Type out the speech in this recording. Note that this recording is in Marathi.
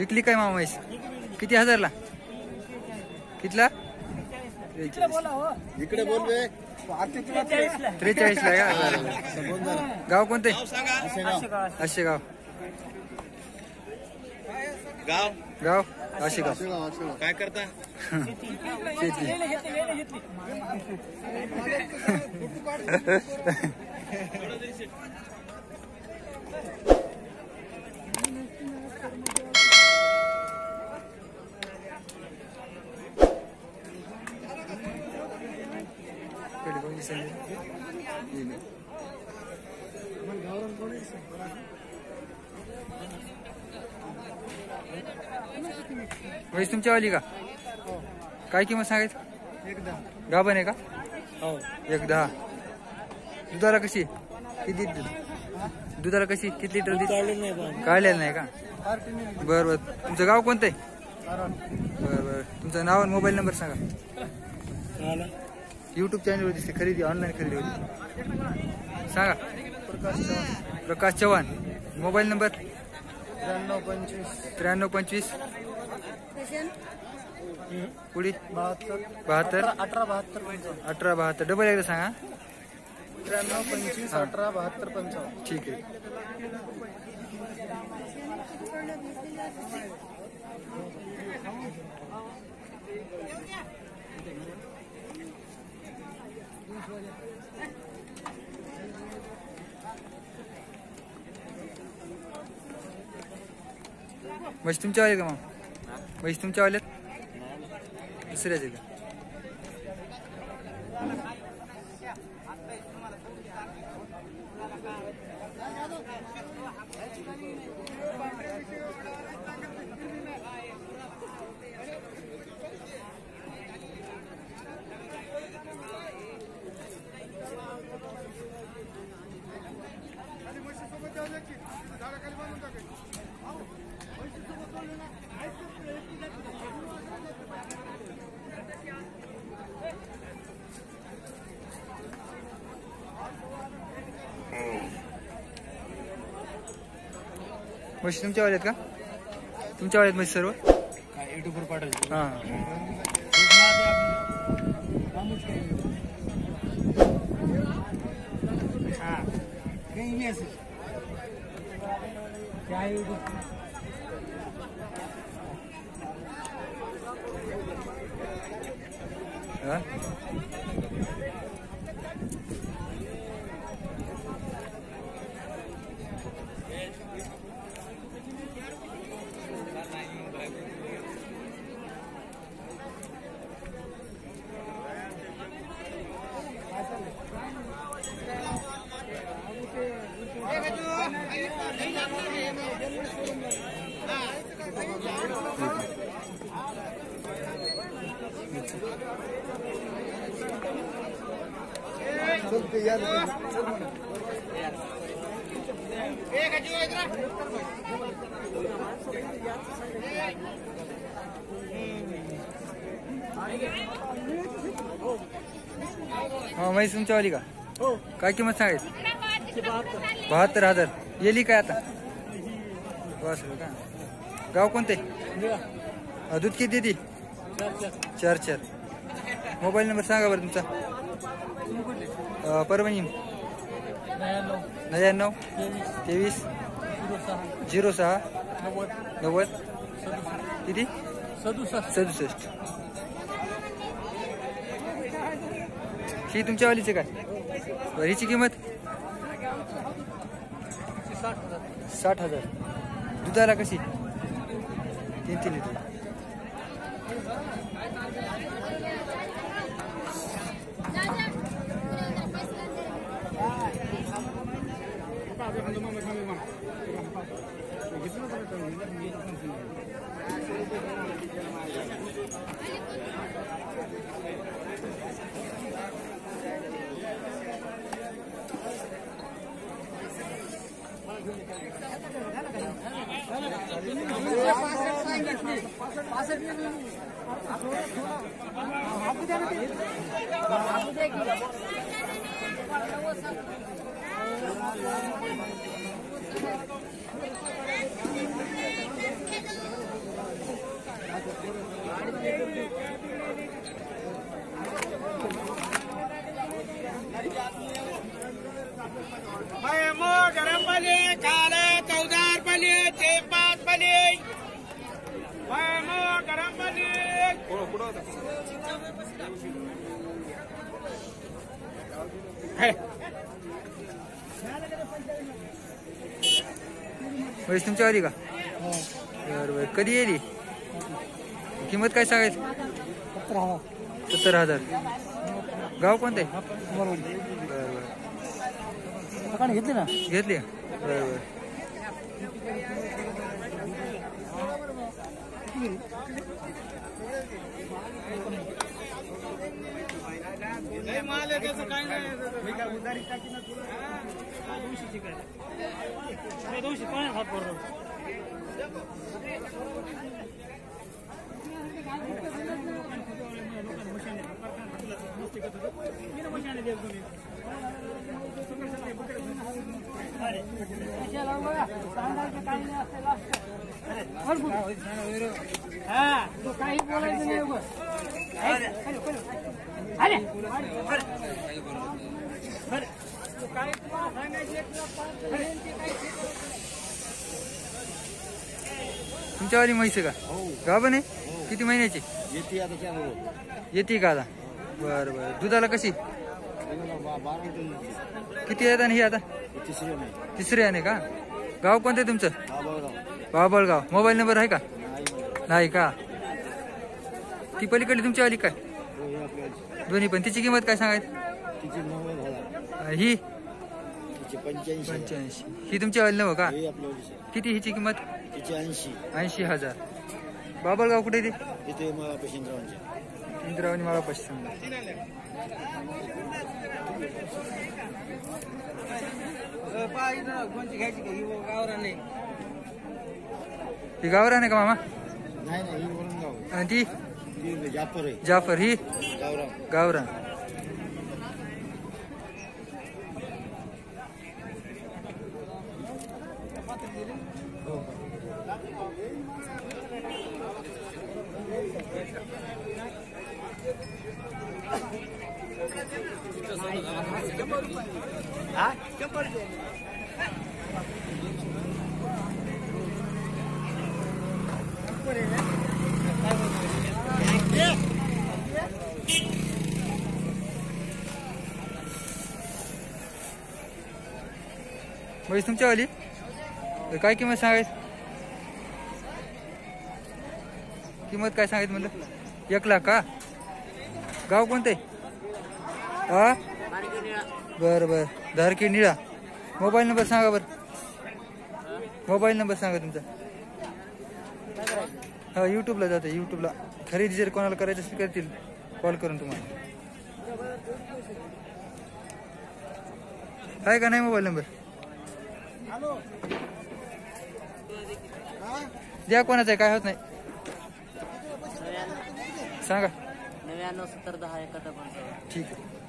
विकली काय मामा म्हैस? किती हजारला? कितला? इकडे बोल बे. 43 ला का? गाव कोणते? आशेगाव. गाव आशेगाव. काय करता? शेती. म्हैस तुमच्या वाली का? काय किंमत सांगायचं? 110. गाभण आहे का? हो. 110. दुधाला कशी? किती दुधाला कशी? किती लिटर दूध? काढलेलं नाही का? बरं बरं. तुमचं गाव कोणतं आहे? बरं बरं. तुमचं नाव आणि मोबाईल नंबर सांगा. यूट्यूब चॅनलवर दिसते खरेदी, ऑनलाईन खरेदी होती सांगा. प्रकाश चव्हाण. मोबाईल नंबर 9325 पुढे 72 1872. डबल एकदा सांगा. 9325 1872 55. ठीक आहे. म्हैस तुमच्या वाले का मग? म्हैस तुमच्या वाल्यात दुसऱ्याच आहे का? म्हशी तुमच्या वाल्यात का? तुमच्या वाल्यात म्हशी सर्व? युट्यूबवर पाठवायचं. हां. हा म्हैस तुमच्या वाली का? काय किंमत सांगायची? 72,000. येली काय आता? वासरू का? गाव कोणते? दूध किती देते? 4. मोबाईल नंबर सांगा बरं तुमचा. परभणी 99 23 06 90 किती? 67. ही तुमच्या वालीचे काय? हिची किंमत 60,000. दुधाला कशी? 3 लिटर. गरम पाले काला 14 पाले ते 5 पाले गरम पाले म्हैस तुमच्या आली का बरं बरं कधी येईल किंमत काय सांगायची 70,000 गाव कोणतं आहे बरं बरं घेतली ना घेतली बरं बरं माल आहे त्याचं काय नाही उधारी टाकी ना तुला 200 काय 200 पाण्यात हात पडतो काही बोलायचं तुमच्यावाली म्हैस आहे का गाभण आहे किती महिन्याची येते का आता बरं बरं दुधाला कशी किती आहेत आणि ही आता तिसरी आहे का गाव कोणतं आहे तुमचं बाबळगाव मोबाईल नंबर आहे का नाही का ती पलीकडली तुमची आली काय दोन्ही पण तिची किंमत काय सांगायची ही 85 ही तुमची आली नव्ह का किती हिची किंमत 80,000 बाबळगाव कुठे ते इंद्रावणी मला पशी सांगा ही गावरान आहे का मामा आणि ती जाफर ही गावरान म्हैस तुमच्या वाली काय किंमत सांगायच किंमत काय सांगायच म्हणलं 1 लाख का गाव कोणते हा बरं बरं धारकी निळा मोबाईल नंबर सांगा बरं मोबाईल नंबर सांगा तुमचा हा यूट्यूबला जाते यूट्यूबला खरेदी जर कोणाला करायचं असेल करतील कॉल करून तुम्हाला आहे का नाही मोबाईल नंबर द्या कोणाचा आहे काय होत नाही सांगा 99 70 10 51 ठीक आहे